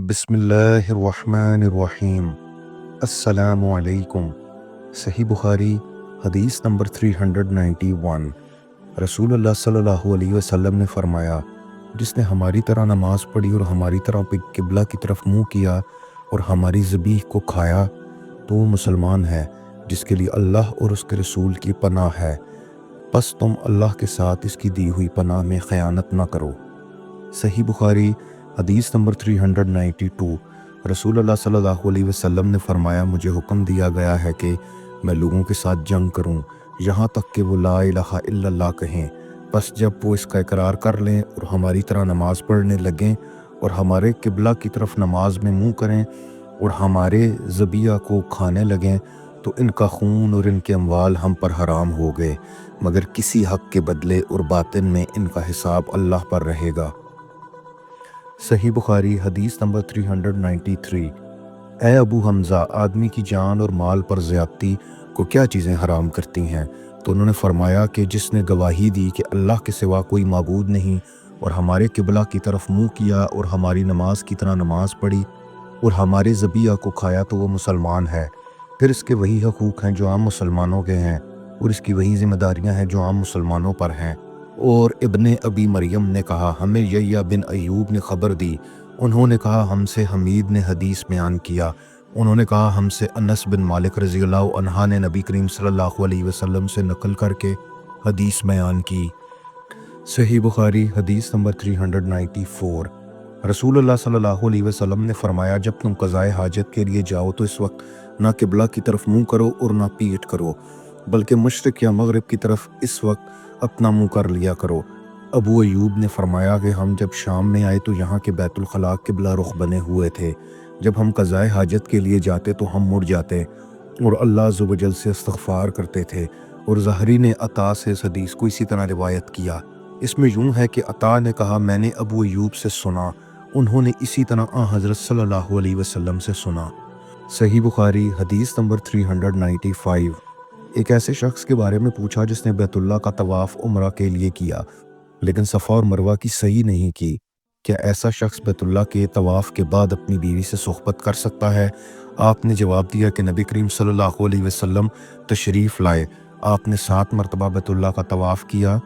بسم اللہ الرحمن الرحیم۔ السلام علیکم۔ صحیح بخاری حدیث نمبر 391۔ رسول اللہ صلی اللہ علیہ وسلم نے فرمایا، جس نے ہماری طرح نماز پڑھی اور ہماری طرح قبلہ کی طرف منہ کیا اور ہماری ذبیح کو کھایا تو وہ مسلمان ہے جس کے لیے اللہ اور اس کے رسول کی پناہ ہے، پس تم اللہ کے ساتھ اس کی دی ہوئی پناہ میں خیانت نہ کرو۔ صحیح بخاری حدیث نمبر 392۔ رسول اللہ صلی اللہ علیہ وسلم نے فرمایا، مجھے حکم دیا گیا ہے کہ میں لوگوں کے ساتھ جنگ کروں یہاں تک کہ وہ لا الہ الا اللہ کہیں، بس جب وہ اس کا اقرار کر لیں اور ہماری طرح نماز پڑھنے لگیں اور ہمارے قبلہ کی طرف نماز میں منہ کریں اور ہمارے ذبیحہ کو کھانے لگیں تو ان کا خون اور ان کے اموال ہم پر حرام ہو گئے، مگر کسی حق کے بدلے اور باطن میں ان کا حساب اللہ پر رہے گا۔ صحیح بخاری حدیث نمبر 393۔ اے ابو حمزہ، آدمی کی جان اور مال پر زیادتی کو کیا چیزیں حرام کرتی ہیں؟ تو انہوں نے فرمایا کہ جس نے گواہی دی کہ اللہ کے سوا کوئی معبود نہیں اور ہمارے قبلہ کی طرف منہ کیا اور ہماری نماز کی طرح نماز پڑھی اور ہمارے ذبیحہ کو کھایا تو وہ مسلمان ہے۔ پھر اس کے وہی حقوق ہیں جو عام مسلمانوں کے ہیں اور اس کی وہی ذمہ داریاں ہیں جو عام مسلمانوں پر ہیں۔ اور ابن ابی مریم نے کہا، ہمیں یحییٰ بن ایوب نے خبر دی، انہوں نے کہا ہم سے حمید نے حدیث بیان کیا، انہوں نے کہا ہم سے انس بن مالک رضی اللہ عنہ نے نبی کریم صلی اللہ علیہ وسلم سے نقل کر کے حدیث بیان کی۔ صحیح بخاری حدیث نمبر 394۔ رسول اللہ صلی اللہ علیہ وسلم نے فرمایا، جب تم قضائے حاجت کے لیے جاؤ تو اس وقت نہ قبلہ کی طرف منہ کرو اور نہ پیٹ کرو، بلکہ مشرق یا مغرب کی طرف اس وقت اپنا منہ کر لیا کرو۔ ابو ایوب نے فرمایا کہ ہم جب شام میں آئے تو یہاں کے بیت الخلاء قبلہ رخ بنے ہوئے تھے، جب ہم قضائے حاجت کے لیے جاتے تو ہم مڑ جاتے اور اللہ عز و جل سے استغفار کرتے تھے۔ اور زہری نے عطا سے اس حدیث کو اسی طرح روایت کیا۔ اس میں یوں ہے کہ عطا نے کہا، میں نے ابو ایوب سے سنا، انہوں نے اسی طرح حضرت صلی اللہ علیہ وسلم سے سنا۔ صحیح بخاری حدیث نمبر 395۔ ایک ایسے شخص کے بارے میں پوچھا جس نے بیت اللہ کا طواف عمرہ کے لیے کیا لیکن صفا اور مروہ کی صحیح نہیں کی، کیا ایسا شخص بیت اللہ کے طواف کے بعد اپنی بیوی سے صحبت کر سکتا ہے؟ آپ نے جواب دیا کہ نبی کریم صلی اللہ علیہ وسلم تشریف لائے، آپ نے 7 مرتبہ بیت اللہ کا طواف کیا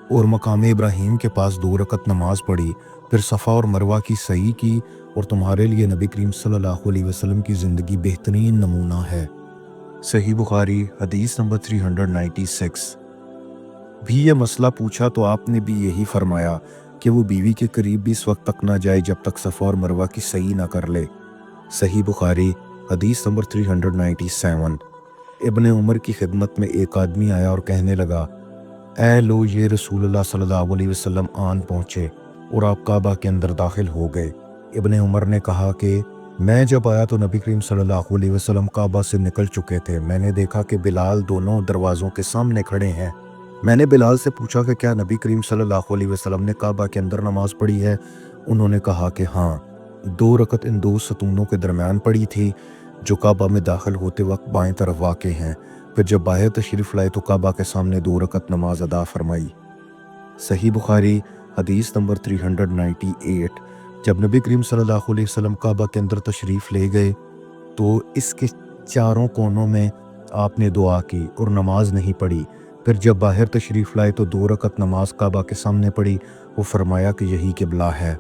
اور مقام ابراہیم کے پاس 2 رکعت نماز پڑھی، پھر صفا اور مروہ کی صحیح کی، اور تمہارے لیے نبی کریم صلی اللہ علیہ وسلم کی زندگی بہترین نمونہ ہے۔ صحیح بخاری حدیث نمبر 396۔ بھی یہ مسئلہ پوچھا تو آپ نے بھی یہی فرمایا کہ وہ بیوی کے قریب بھی اس وقت تک نہ جائے جب تک صفا اور مروہ کی صحیح نہ کر لے۔ صحیح بخاری حدیث نمبر 397۔ ابن عمر کی خدمت میں ایک آدمی آیا اور کہنے لگا، اے لو، یہ رسول اللہ صلی اللہ علیہ وسلم آن پہنچے اور آپ کعبہ کے اندر داخل ہو گئے۔ ابن عمر نے کہا کہ میں جب آیا تو نبی کریم صلی اللہ علیہ وسلم کعبہ سے نکل چکے تھے، میں نے دیکھا کہ بلال دونوں دروازوں کے سامنے کھڑے ہیں۔ میں نے بلال سے پوچھا کہ کیا نبی کریم صلی اللہ علیہ وسلم نے کعبہ کے اندر نماز پڑھی ہے؟ انہوں نے کہا کہ ہاں، 2 رکعت ان 2 ستونوں کے درمیان پڑھی تھی جو کعبہ میں داخل ہوتے وقت بائیں طرف واقع ہیں، پھر جب باہر تشریف لائے تو کعبہ کے سامنے 2 رکعت نماز ادا فرمائی۔ صحیح بخاری حدیث نمبر 398۔ جب نبی کریم صلی اللہ علیہ وسلم کعبہ کے اندر تشریف لے گئے تو اس کے چاروں کونوں میں آپ نے دعا کی اور نماز نہیں پڑھی، پھر جب باہر تشریف لائے تو 2 رکعت نماز کعبہ کے سامنے پڑھی، وہ فرمایا کہ یہی قبلہ ہے۔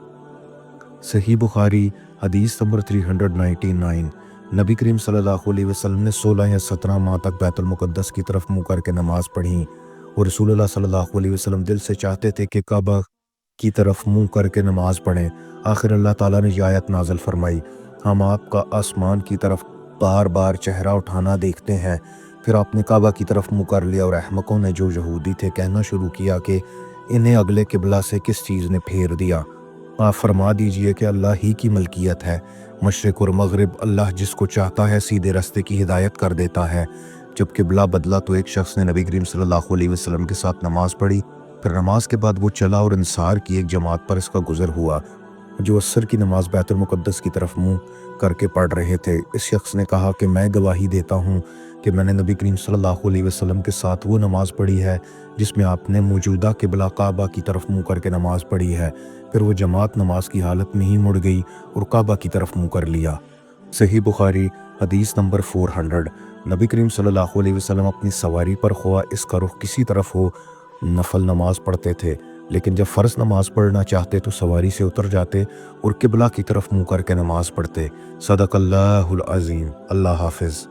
صحیح بخاری حدیث نمبر 399۔ نبی کریم صلی اللہ علیہ وسلم نے 16 یا 17 ماہ تک بیت المقدس کی طرف منہ کر کے نماز پڑھی، اور رسول اللہ صلی اللہ علیہ وسلم دل سے چاہتے تھے کہ کعبہ کی طرف منہ کر کے نماز پڑھیں۔ آخر اللہ تعالیٰ نے یہ آیت نازل فرمائی، ہم آپ کا آسمان کی طرف بار بار چہرہ اٹھانا دیکھتے ہیں۔ پھر آپ نے کعبہ کی طرف منہ کر لیا اور احمقوں نے جو یہودی تھے کہنا شروع کیا کہ انہیں اگلے قبلہ سے کس چیز نے پھیر دیا۔ آپ فرما دیجئے کہ اللہ ہی کی ملکیت ہے، مشرق اور مغرب اللہ جس کو چاہتا ہے سیدھے راستے کی ہدایت کر دیتا ہے۔ جب قبلہ بدلا تو ایک شخص نے نبی کریم صلی اللہ علیہ وسلم کے ساتھ نماز پڑھی، پھر نماز کے بعد وہ چلا اور انصار کی ایک جماعت پر اس کا گزر ہوا جو عصر کی نماز بیت المقدس کی طرف منہ کر کے پڑھ رہے تھے۔ اس شخص نے کہا کہ میں گواہی دیتا ہوں کہ میں نے نبی کریم صلی اللہ علیہ وسلم کے ساتھ وہ نماز پڑھی ہے جس میں آپ نے موجودہ قبلہ کعبہ کی طرف منہ کر کے نماز پڑھی ہے، پھر وہ جماعت نماز کی حالت میں ہی مڑ گئی اور کعبہ کی طرف منہ کر لیا۔ صحیح بخاری حدیث نمبر 400۔ نبی کریم صلی اللہ علیہ وسلم اپنی سواری پر خواہ اس کا رخ کسی طرف ہو نفل نماز پڑھتے تھے، لیکن جب فرض نماز پڑھنا چاہتے تو سواری سے اتر جاتے اور قبلہ کی طرف منہ کر کے نماز پڑھتے۔ صدق اللہ العظیم۔ اللہ حافظ۔